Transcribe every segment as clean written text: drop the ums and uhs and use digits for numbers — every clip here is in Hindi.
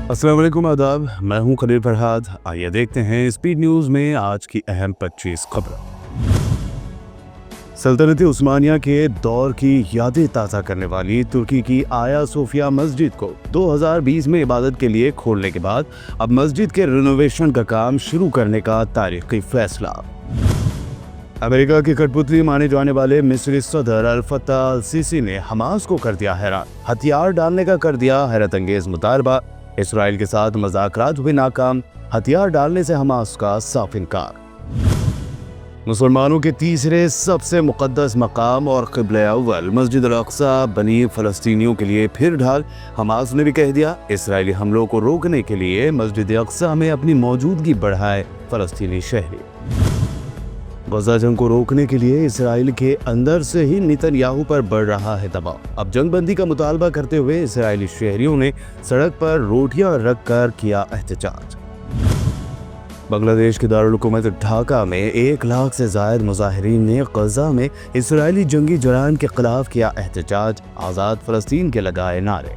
अस्सलाम वालेकुम आदाब, मैं हूं खलील फरहाद। आइए देखते हैं स्पीड न्यूज़ में आज की अहम 25 खबरें। सल्तनत उस्मानिया के दौर की यादें ताज़ा करने वाली तुर्की की आया सोफिया मस्जिद को 2020 में इबादत के लिए खोलने के बाद अब मस्जिद के रिनोवेशन का काम शुरू करने का तारीखी फैसला। अमेरिका की कठपुतली माने जाने वाले मिस्री सदर अल फत्ताह अल सीसी ने हमास को कर दिया हैरान। हथियार डालने का कर दिया हैरत अंगेज मुतालबा। इसराइल के साथ मज़ाकरात हुए नाकाम। हथियार डालने से हमास का साफ इनकार। मुसलमानों के तीसरे सबसे मुक़द्दस मकाम और क़िबला अव्वल मस्जिद अल अक़सा बनी फ़लस्तीनियों के लिए फिर ढाल। हमास ने भी कह दिया, इसराइली हमलों को रोकने के लिए मस्जिद अक़सा में अपनी मौजूदगी बढ़ाए फ़लस्तीनी शहरी। गजा जंग को रोकने के लिए इसराइल के अंदर से ही नेतन्याहू पर बढ़ रहा है दबाव। अब जंगबंदी का मुतालबा करते हुए इसराइली शहरियों ने सड़क पर रोटियां रखकर किया एहतजाज। बांग्लादेश के दारुल हुकूमत ढाका में 1 लाख से ज़ायद मुजाहिरीन ने गजा में इसराइली जंगी जराइम के खिलाफ किया एहतजाज। आज़ाद फ़लस्तीन के लगाए नारे।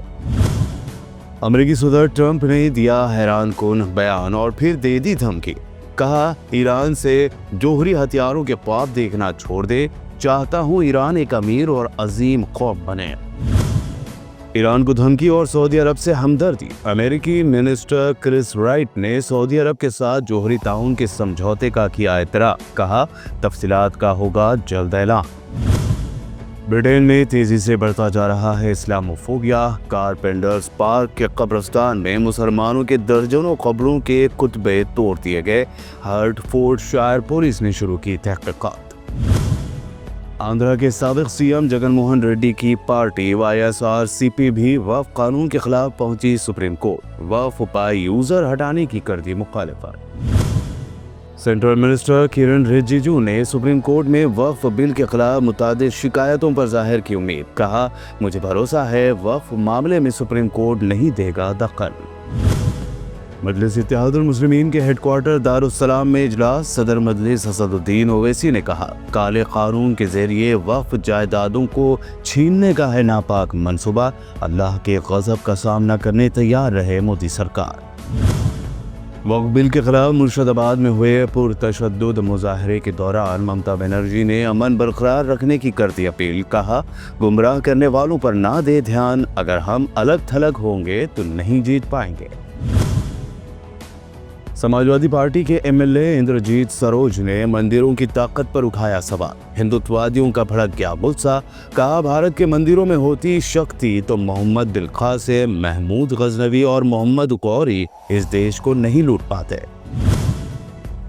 अमेरिकी सदर ट्रंप ने दिया हैरान कुन बयान और फिर दे दी धमकी। कहा, ईरान से जोहरी हथियारों के ख्वाब देखना छोड़ दे। चाहता हूं ईरान एक अमीर और अजीम कौम बने। ईरान को धमकी और सऊदी अरब से हमदर्दी। अमेरिकी मिनिस्टर क्रिस राइट ने सऊदी अरब के साथ जोहरी ताउन के समझौते का किया एतराफ़। कहा, तफसीलात का होगा जल्द ऐलान। ब्रिटेन में तेजी से बढ़ता जा रहा है इस्लामोफोबिया। कारपेंटर्स पार्क के कब्रिस्तान में मुसलमानों के दर्जनों कब्रों के कुतबे तोड़ दिए गए। हर्टफोर्डशायर पुलिस ने शुरू की तहकीकात। आंध्रा के साबिक सीएम जगन मोहन रेड्डी की पार्टी YSRCP भी वक्फ कानून के खिलाफ पहुंची सुप्रीम कोर्ट। वक्फ पर यूजर हटाने की कर दी मुखालिफत। सेंट्रल मिनिस्टर किरण रिजिजू ने सुप्रीम कोर्ट में वक्फ बिल के खिलाफ मुतादिद शिकायतों पर जाहिर की उम्मीद। कहा, मुझे भरोसा है वक्फ मामले में सुप्रीम कोर्ट नहीं देगा दखल। मजलिस इत्तेहादुल मुस्लिमीन के हेडक्वार्टर दारुस्सलाम में इजलास। सदर मजलिस असदुद्दीन ओवैसी ने कहा, काले कानून के जरिए वक्फ जायदादों को छीनने का है नापाक मंसूबा। अल्लाह के गजब का सामना करने तैयार रहे मोदी सरकार। वक्फ बिल के खिलाफ मुर्शिदाबाद में हुए पुरतशद्दुद मुजाहरे के दौरान ममता बनर्जी ने अमन बरकरार रखने की कर दी अपील। कहा, गुमराह करने वालों पर ना दे ध्यान। अगर हम अलग थलग होंगे तो नहीं जीत पाएंगे। समाजवादी पार्टी के MLA इंद्रजीत सरोज ने मंदिरों की ताकत पर उठाया सवाल। हिंदुत्ववादियों का भड़क गया गुस्सा। कहा, भारत के मंदिरों में होती शक्ति तो मोहम्मद बिन कासिम, महमूद गजनवी और मोहम्मद गौरी इस देश को नहीं लूट पाते।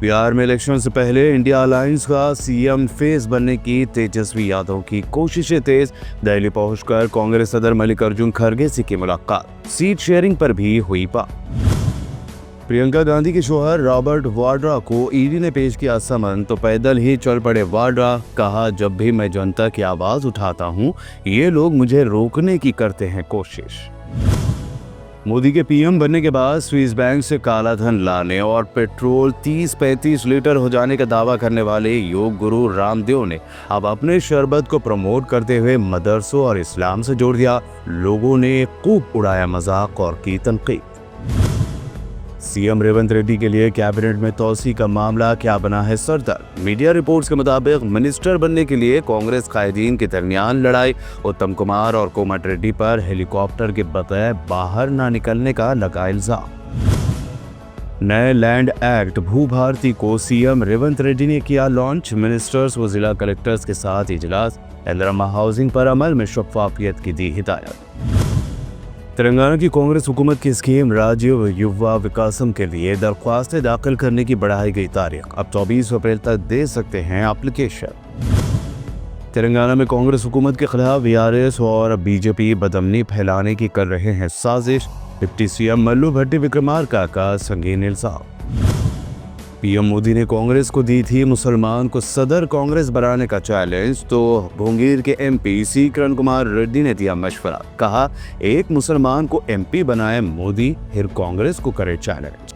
बिहार में इलेक्शन से पहले इंडिया अलायंस का CM फेस बनने की तेजस्वी यादव की कोशिशें तेज। दिल्ली पहुंचकर कांग्रेस सदर मल्लिकार्जुन खड़गे से की मुलाकात। सीट शेयरिंग पर भी हुई बात। प्रियंका गांधी के शोहर रॉबर्ट वाड्रा को ईडी ने पेश किया समन तो पैदल ही चल पड़े वाड्रा। कहा, जब भी मैं जनता की आवाज उठाता हूं, ये लोग मुझे रोकने की करते हैं कोशिश। मोदी के PM बनने के बाद स्विस बैंक से काला धन लाने और पेट्रोल 30-35 लीटर हो जाने का दावा करने वाले योग गुरु रामदेव ने अब अपने शरबत को प्रमोट करते हुए मदरसों और इस्लाम से जोड़ दिया। लोगों ने खूब उड़ाया मजाक और की तनकीद। CM रेवंत रेड्डी के लिए कैबिनेट में तौसी का मामला क्या बना है सरदर्द। मीडिया रिपोर्ट्स के मुताबिक मिनिस्टर बनने के लिए कांग्रेस कायदीन के दरमियान लड़ाई। उत्तम कुमार और कोमट रेड्डी पर हेलीकॉप्टर के बगैर बाहर न निकलने का लगा इल्जाम। नए लैंड एक्ट भू भारती को CM रेवंत रेड्डी ने किया लॉन्च। मिनिस्टर्स व जिला कलेक्टर्स के साथ इजलास। एलरमा हाउसिंग पर अमल में शफ़ाफियत की दी हिदायत। तेलंगाना की कांग्रेस हुकूमत की स्कीम राजीव युवा विकासम के लिए दरख्वास्तें दाखिल करने की बढ़ाई गई तारीख। अब 24 अप्रैल तक दे सकते हैं एप्लीकेशन। तेलंगाना में कांग्रेस हुकूमत के खिलाफ VRS और BJP बदअमनी फैलाने की कर रहे हैं साजिश। डिप्टी CM मल्लू भट्टी विक्रमार्का का संगीन इल्जाम। PM मोदी ने कांग्रेस को दी थी मुसलमान को सदर कांग्रेस बनाने का चैलेंज, तो भोंगीर के MP C किरण कुमार रेड्डी ने दिया मशवरा। कहा, एक मुसलमान को MP बनाए मोदी, फिर कांग्रेस को करे चैलेंज।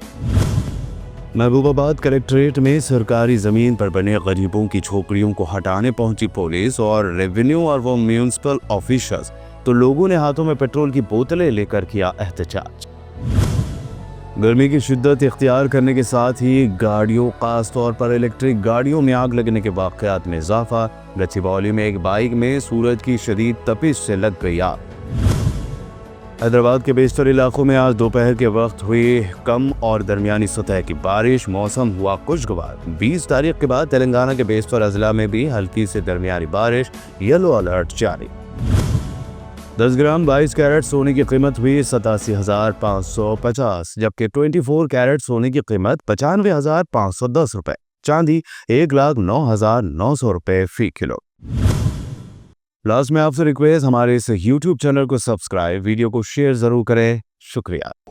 महबूबाबाद कलेक्ट्रेट में सरकारी जमीन पर बने गरीबों की झोपड़ियों को हटाने पहुंची पुलिस और रेवेन्यू और वो म्यूनिसिपल ऑफिसर्स, तो लोगों ने हाथों में पेट्रोल की बोतलें लेकर किया एहतजाज। गर्मी की शिद्दत इख्तियार करने के साथ ही गाड़ियों, खास तौर पर इलेक्ट्रिक गाड़ियों में आग लगने के वाक़यात में इजाफा। गच्चीबौली में एक बाइक में सूरज की शदीद तपिश से लग गई आग। हैदराबाद के बेशतर इलाकों में आज दोपहर के वक्त हुई कम और दरमियानी सतह की बारिश, मौसम हुआ खुशगवार। 20 तारीख के बाद तेलंगाना के बेशतर अजला में भी हल्की से दरमियानी बारिश, येलो अलर्ट जारी। 10 ग्राम 22 कैरेट सोने की कीमत हुई 87,550, जबकि 24 कैरेट सोने की कीमत 95,510 रुपए। चांदी 1,09,900 रुपए फी किलो। लास्ट में आपसे रिक्वेस्ट, हमारे इस YouTube चैनल को सब्सक्राइब, वीडियो को शेयर जरूर करें। शुक्रिया।